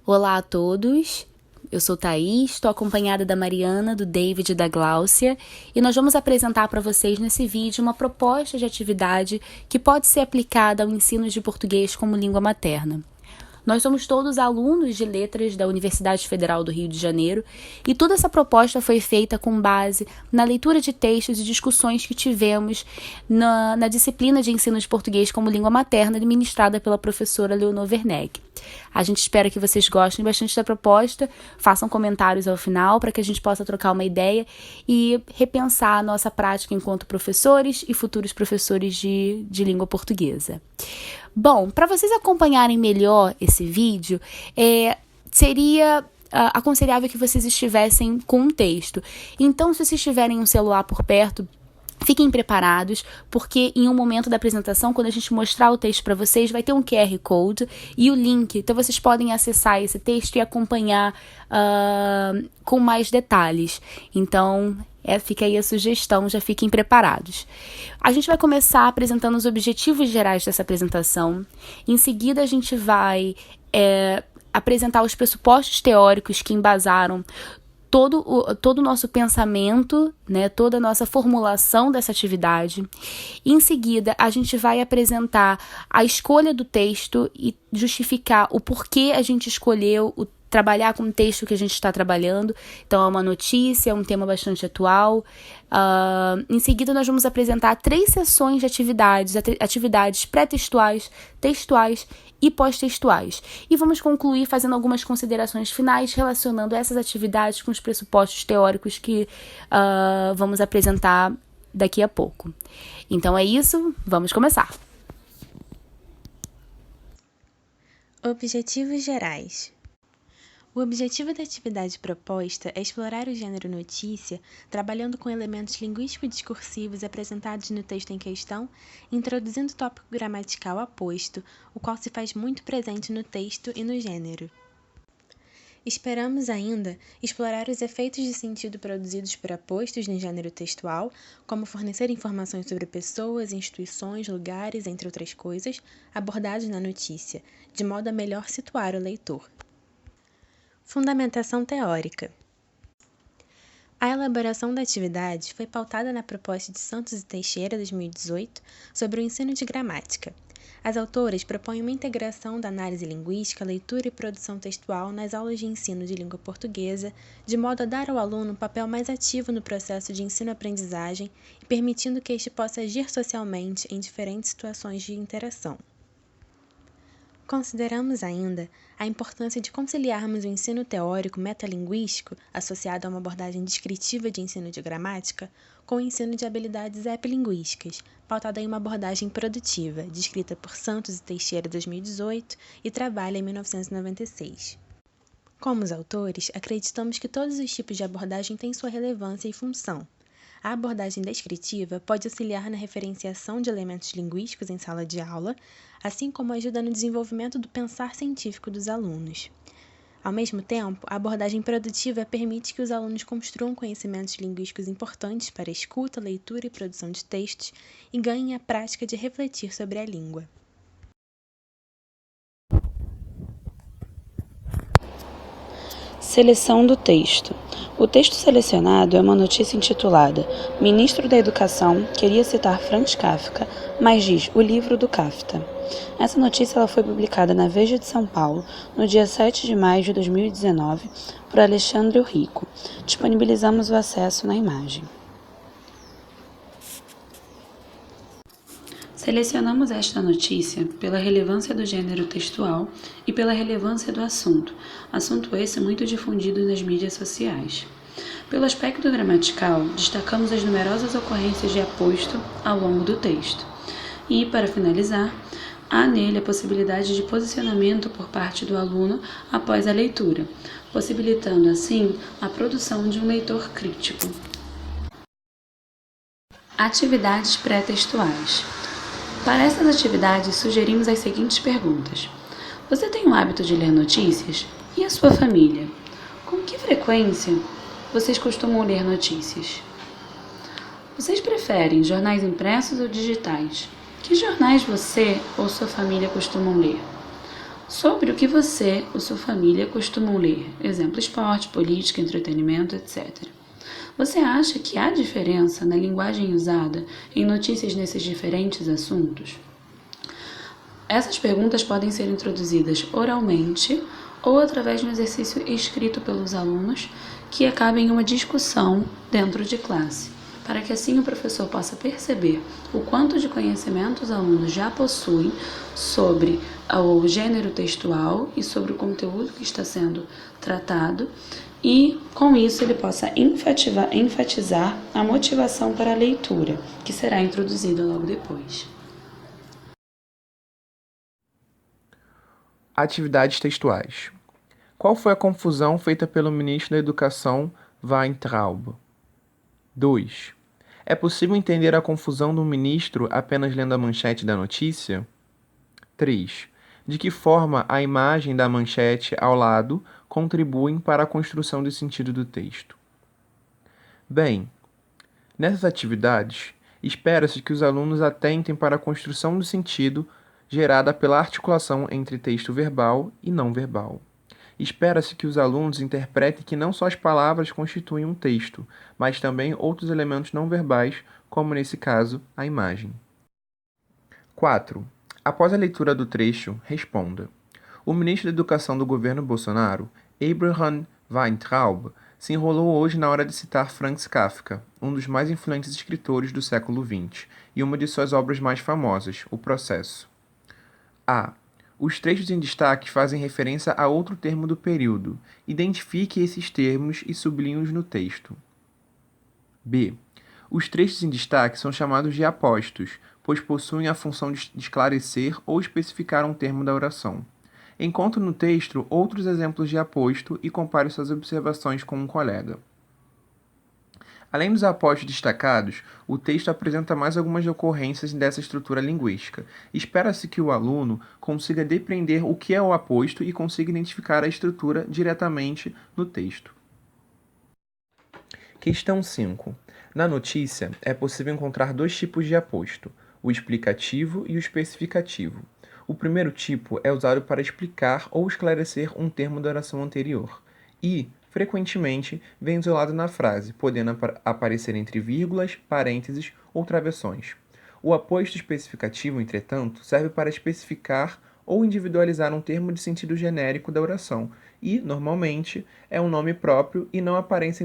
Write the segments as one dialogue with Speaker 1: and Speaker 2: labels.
Speaker 1: Olá a todos, eu sou Thaís, estou acompanhada da Mariana, do David e da Gláucia e nós vamos apresentar para vocês nesse vídeo uma proposta de atividade que pode ser aplicada ao ensino de português como língua materna. Nós somos todos alunos de letras da Universidade Federal do Rio de Janeiro e toda essa proposta foi feita com base na leitura de textos e discussões que tivemos na disciplina de ensino de português como língua materna ministrada pela professora Leonor Werneck. A gente espera que vocês gostem bastante da proposta, façam comentários ao final para que a gente possa trocar uma ideia e repensar a nossa prática enquanto professores e futuros professores de língua portuguesa. Bom, para vocês acompanharem melhor esse vídeo, seria aconselhável que vocês estivessem com um texto. Então, se vocês tiverem um celular por perto, fiquem preparados, porque em um momento da apresentação, quando a gente mostrar o texto para vocês, vai ter um QR Code e o link. Então, vocês podem acessar esse texto e acompanhar com mais detalhes. Então, fica aí a sugestão, já fiquem preparados. A gente vai começar apresentando os objetivos gerais dessa apresentação. Em seguida, a gente vai apresentar os pressupostos teóricos que embasaram todo o nosso pensamento, né, toda a nossa formulação dessa atividade. Em seguida, a gente vai apresentar a escolha do texto e justificar o porquê a gente escolheu trabalhar com o texto que a gente está trabalhando. Então, é uma notícia, é um tema bastante atual. Em seguida, nós vamos apresentar 3 sessões de atividades pré-textuais, textuais e pós-textuais. E vamos concluir fazendo algumas considerações finais relacionando essas atividades com os pressupostos teóricos que vamos apresentar daqui a pouco. Então é isso, vamos começar.
Speaker 2: Objetivos gerais. O objetivo da atividade proposta é explorar o gênero notícia, trabalhando com elementos linguístico-discursivos apresentados no texto em questão, introduzindo o tópico gramatical aposto, o qual se faz muito presente no texto e no gênero. Esperamos ainda explorar os efeitos de sentido produzidos por apostos no gênero textual, como fornecer informações sobre pessoas, instituições, lugares, entre outras coisas, abordados na notícia, de modo a melhor situar o leitor. Fundamentação teórica. A elaboração da atividade foi pautada na proposta de Santos e Teixeira, 2018, sobre o ensino de gramática. As autoras propõem uma integração da análise linguística, leitura e produção textual nas aulas de ensino de língua portuguesa, de modo a dar ao aluno um papel mais ativo no processo de ensino-aprendizagem e permitindo que este possa agir socialmente em diferentes situações de interação. Consideramos ainda a importância de conciliarmos o ensino teórico metalinguístico, associado a uma abordagem descritiva de ensino de gramática, com o ensino de habilidades epilinguísticas, pautada em uma abordagem produtiva, descrita por Santos e Teixeira, 2018, e Trabalha, em 1996. Como os autores, acreditamos que todos os tipos de abordagem têm sua relevância e função. A abordagem descritiva pode auxiliar na referenciação de elementos linguísticos em sala de aula, assim como ajuda no desenvolvimento do pensar científico dos alunos. Ao mesmo tempo, a abordagem produtiva permite que os alunos construam conhecimentos linguísticos importantes para a escuta, leitura e produção de textos e ganhem a prática de refletir sobre a língua.
Speaker 3: Seleção do texto. O texto selecionado é uma notícia intitulada Ministro da Educação queria citar Franz Kafka, mas diz o livro do Kafka. Essa notícia ela foi publicada na Veja de São Paulo no dia 7 de maio de 2019 por Alexandre Rico. Disponibilizamos o acesso na imagem. Selecionamos esta notícia pela relevância do gênero textual e pela relevância do assunto esse muito difundido nas mídias sociais. Pelo aspecto gramatical, destacamos as numerosas ocorrências de aposto ao longo do texto. E, para finalizar, há nele a possibilidade de posicionamento por parte do aluno após a leitura, possibilitando, assim, a produção de um leitor crítico. Atividades pré-textuais. Para essas atividades, sugerimos as seguintes perguntas. Você tem o hábito de ler notícias? E a sua família? Com que frequência vocês costumam ler notícias? Vocês preferem jornais impressos ou digitais? Que jornais você ou sua família costumam ler? sobre o que você ou sua família costumam ler, exemplo, esporte, política, entretenimento, etc. Você acha que há diferença na linguagem usada em notícias nesses diferentes assuntos? Essas perguntas podem ser introduzidas oralmente ou através de um exercício escrito pelos alunos que acabe em uma discussão dentro de classe, para que assim o professor possa perceber o quanto de conhecimento os alunos já possuem sobre o gênero textual e sobre o conteúdo que está sendo tratado, e com isso ele possa enfatizar a motivação para a leitura, que será introduzida logo depois.
Speaker 4: Atividades textuais. Qual foi a confusão feita pelo ministro da Educação, Weintraub? 2. É possível entender a confusão do ministro apenas lendo a manchete da notícia? 3. De que forma a imagem da manchete ao lado contribuem para a construção do sentido do texto? Bem, nessas atividades, espera-se que os alunos atentem para a construção do sentido gerada pela articulação entre texto verbal e não verbal. Espera-se que os alunos interpretem que não só as palavras constituem um texto, mas também outros elementos não verbais, como nesse caso, a imagem. 4. Após a leitura do trecho, responda. O ministro da Educação do governo Bolsonaro, Abraham Weintraub, se enrolou hoje na hora de citar Franz Kafka, um dos mais influentes escritores do século XX, e uma de suas obras mais famosas, O Processo. A. Os trechos em destaque fazem referência a outro termo do período. Identifique esses termos e sublinhe-os no texto. B. Os trechos em destaque são chamados de apostos, pois possuem a função de esclarecer ou especificar um termo da oração. Encontre no texto outros exemplos de aposto e compare suas observações com um colega. Além dos apostos destacados, o texto apresenta mais algumas ocorrências dessa estrutura linguística. Espera-se que o aluno consiga depreender o que é o aposto e consiga identificar a estrutura diretamente no texto. Questão 5. Na notícia, é possível encontrar dois tipos de aposto, o explicativo e o especificativo. O primeiro tipo é usado para explicar ou esclarecer um termo da oração anterior e, frequentemente, vem isolado na frase, podendo aparecer entre vírgulas, parênteses ou travessões. O aposto especificativo, entretanto, serve para especificar ou individualizar um termo de sentido genérico da oração e, normalmente, é um nome próprio e não aparece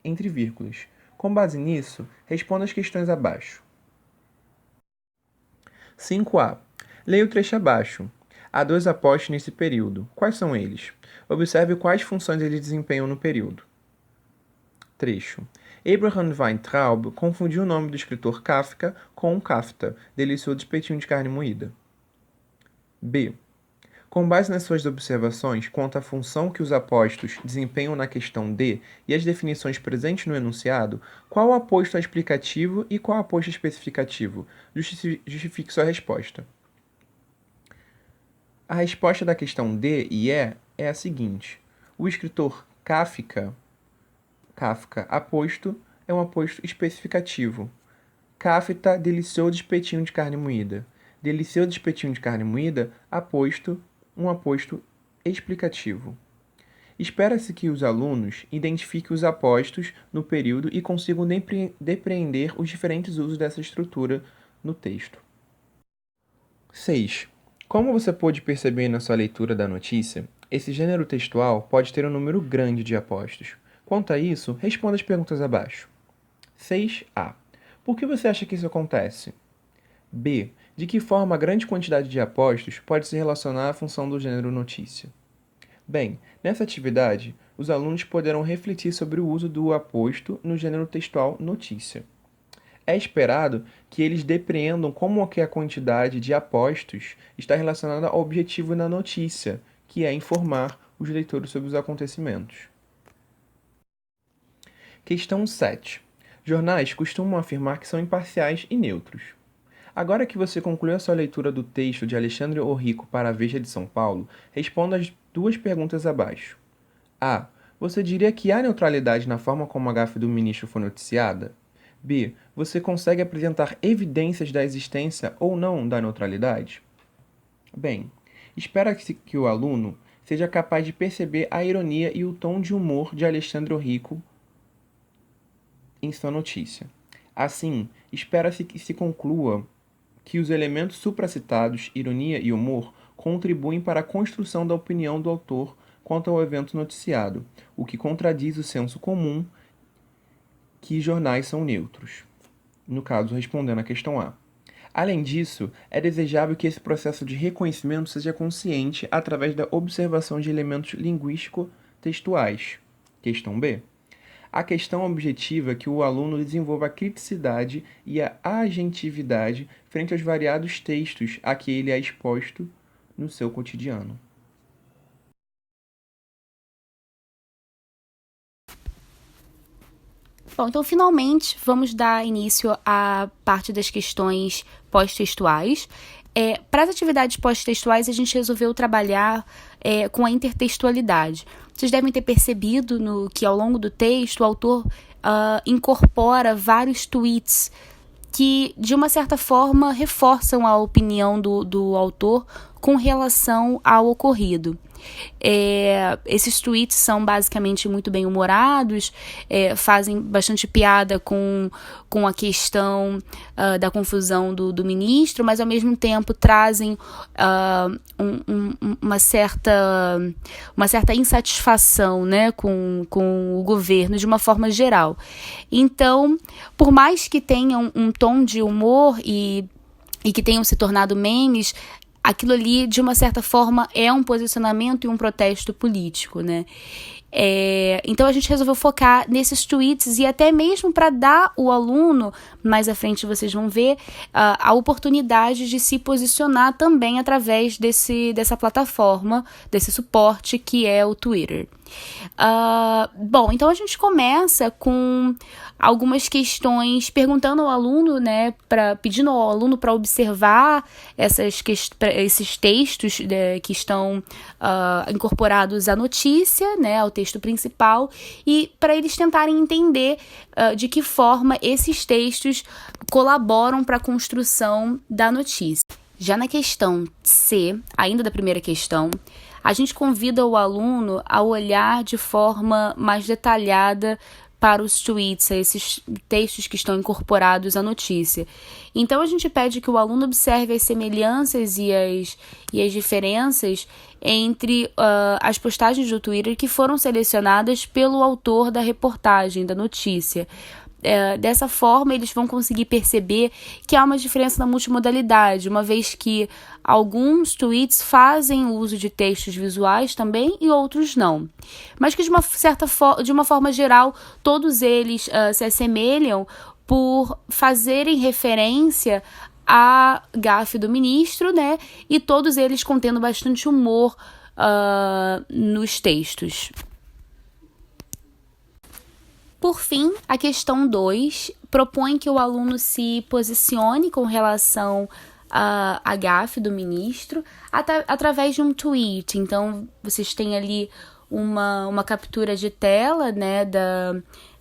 Speaker 4: entre vírgulas. Com base nisso, responda as questões abaixo. 5a. Leia o trecho abaixo. Há dois apostos nesse período. Quais são eles? Observe quais funções eles desempenham no período. Trecho. Abraham Weintraub confundiu o nome do escritor Kafka com kafta, delicioso espetinho de carne moída. B. Com base nas suas observações quanto à função que os apostos desempenham na questão D e as definições presentes no enunciado, qual o aposto é explicativo e qual o aposto especificativo? Justifique sua resposta. A resposta da questão D e E é a seguinte. O escritor Kafka, aposto, é um aposto especificativo. Kafta, delicioso espetinho de carne moída. Delicioso espetinho de carne moída, aposto, um aposto explicativo. Espera-se que os alunos identifiquem os apostos no período e consigam depreender os diferentes usos dessa estrutura no texto. 6. Como você pôde perceber na sua leitura da notícia, esse gênero textual pode ter um número grande de apostos. Quanto a isso, responda as perguntas abaixo. 6a. Por que você acha que isso acontece? B. De que forma a grande quantidade de apostos pode se relacionar à função do gênero notícia? Bem, nessa atividade, os alunos poderão refletir sobre o uso do aposto no gênero textual notícia. É esperado que eles depreendam como que a quantidade de apostos está relacionada ao objetivo na notícia, que é informar os leitores sobre os acontecimentos. Questão 7. Jornais costumam afirmar que são imparciais e neutros. Agora que você concluiu a sua leitura do texto de Alexandre Orrico para a Veja de São Paulo, responda as duas perguntas abaixo. A. Você diria que há neutralidade na forma como a gafe do ministro foi noticiada? B. Você consegue apresentar evidências da existência ou não da neutralidade? Bem, Espera-se que o aluno seja capaz de perceber a ironia e o tom de humor de Alexandre Rico em sua notícia. Assim, espera-se que se conclua que os elementos supracitados, ironia e humor, contribuem para a construção da opinião do autor quanto ao evento noticiado, o que contradiz o senso comum que jornais são neutros. No caso, respondendo à questão A. Além disso, é desejável que esse processo de reconhecimento seja consciente através da observação de elementos linguístico-textuais. Questão B. A questão objetiva é que o aluno desenvolva a criticidade e a agentividade frente aos variados textos a que ele é exposto no seu cotidiano.
Speaker 1: Bom, então finalmente vamos dar início à parte das questões pós-textuais. Para as atividades pós-textuais, a gente resolveu trabalhar com a intertextualidade. Vocês devem ter percebido que ao longo do texto o autor incorpora vários tweets que, de uma certa forma, reforçam a opinião do autor com relação ao ocorrido. Esses tweets são basicamente muito bem-humorados, fazem bastante piada com a questão da confusão do ministro, mas ao mesmo tempo trazem uma certa insatisfação, né, com o governo de uma forma geral. Então, por mais que tenham um tom de humor e que tenham se tornado memes, aquilo ali, de uma certa forma, é um posicionamento e um protesto político, né? Então a gente resolveu focar nesses tweets e até mesmo para dar ao aluno, mais à frente vocês vão ver, a oportunidade de se posicionar também através dessa plataforma, desse suporte que é o Twitter. Bom, então a gente começa com algumas questões perguntando ao aluno, né, pedindo ao aluno para observar esses textos que estão incorporados à notícia, né, ao texto principal, e para eles tentarem entender de que forma esses textos colaboram para a construção da notícia. Já na questão C, ainda da primeira questão, a gente convida o aluno a olhar de forma mais detalhada para os tweets, esses textos que estão incorporados à notícia. Então, a gente pede que o aluno observe as semelhanças e as diferenças entre as postagens do Twitter que foram selecionadas pelo autor da reportagem, da notícia. Dessa forma, eles vão conseguir perceber que há uma diferença na multimodalidade, uma vez que alguns tweets fazem uso de textos visuais também e outros não. Mas que, de uma forma geral, todos eles se assemelham por fazerem referência à gafe do ministro, né? E todos eles contendo bastante humor nos textos. Por fim, a questão 2 propõe que o aluno se posicione com relação à gafe do ministro através de um tweet. Então, vocês têm ali uma captura de tela, né,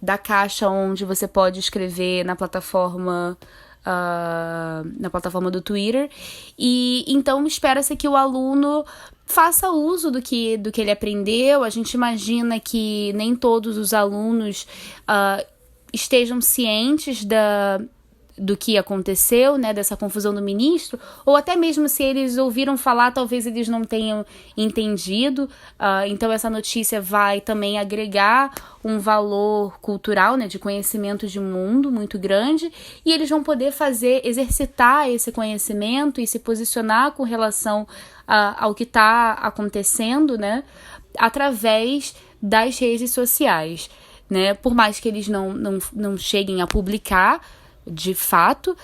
Speaker 1: da caixa onde você pode escrever na plataforma do Twitter, e então espera-se que o aluno faça uso do que ele aprendeu. A gente imagina que nem todos os alunos estejam cientes do que aconteceu, né, dessa confusão do ministro, ou até mesmo se eles ouviram falar, talvez eles não tenham entendido. Então essa notícia vai também agregar um valor cultural, né, de conhecimento de mundo muito grande, e eles vão poder exercitar esse conhecimento e se posicionar com relação ao que está acontecendo, né, através das redes sociais, né? Por mais que eles não cheguem a publicar de fato,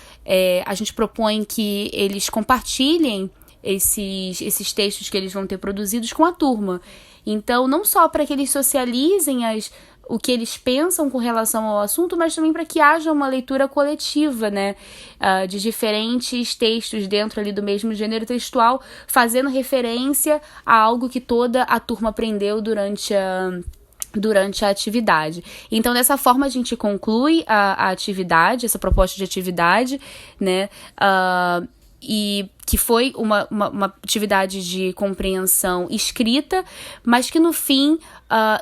Speaker 1: a gente propõe que eles compartilhem esses textos que eles vão ter produzidos com a turma. Então, não só para que eles socializem o que eles pensam com relação ao assunto, mas também para que haja uma leitura coletiva, né, de diferentes textos dentro ali do mesmo gênero textual, fazendo referência a algo que toda a turma aprendeu durante a atividade. Então, dessa forma, a gente conclui a atividade, essa proposta de atividade, né? e que foi uma atividade de compreensão escrita, mas que no fim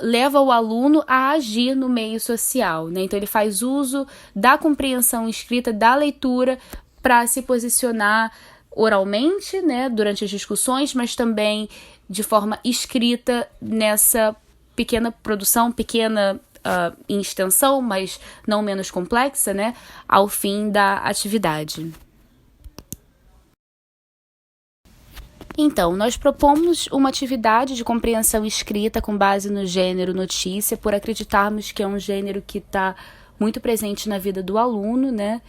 Speaker 1: leva o aluno a agir no meio social, né? Então ele faz uso da compreensão escrita, da leitura, para se posicionar oralmente, né, durante as discussões, mas também de forma escrita nessa pequena produção, pequena em extensão, mas não menos complexa, né, ao fim da atividade. Então, nós propomos uma atividade de compreensão escrita com base no gênero notícia, por acreditarmos que é um gênero que está muito presente na vida do aluno, né?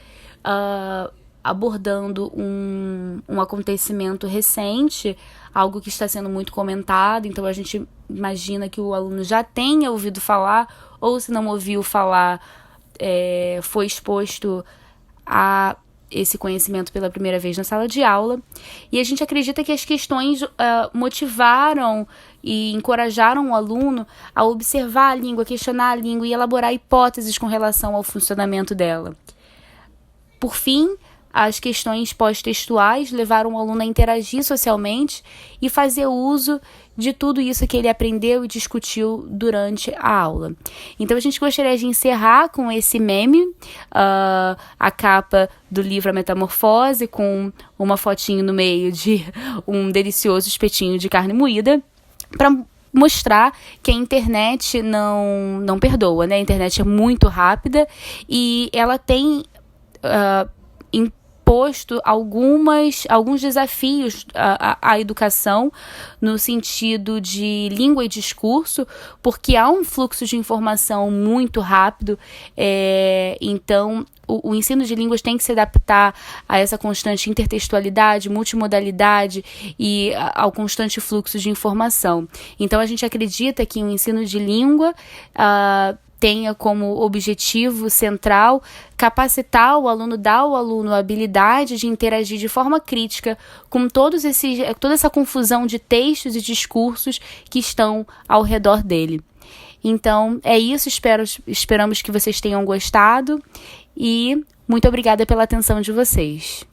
Speaker 1: Abordando um acontecimento recente, algo que está sendo muito comentado, então a gente imagina que o aluno já tenha ouvido falar, ou se não ouviu falar, foi exposto a esse conhecimento pela primeira vez na sala de aula, e a gente acredita que as questões motivaram e encorajaram o aluno a observar a língua, questionar a língua e elaborar hipóteses com relação ao funcionamento dela. Por fim, as questões pós-textuais levaram o aluno a interagir socialmente e fazer uso de tudo isso que ele aprendeu e discutiu durante a aula. Então a gente gostaria de encerrar com esse meme, a capa do livro A Metamorfose, com uma fotinho no meio de um delicioso espetinho de carne moída, para mostrar que a internet não perdoa, né? A internet é muito rápida e ela tem imposto alguns desafios à educação no sentido de língua e discurso, porque há um fluxo de informação muito rápido, então o ensino de línguas tem que se adaptar a essa constante intertextualidade, multimodalidade e ao constante fluxo de informação. Então a gente acredita que o ensino de língua tenha como objetivo central capacitar o aluno, dar ao aluno a habilidade de interagir de forma crítica com toda essa confusão de textos e discursos que estão ao redor dele. Então, é isso, esperamos que vocês tenham gostado e muito obrigada pela atenção de vocês.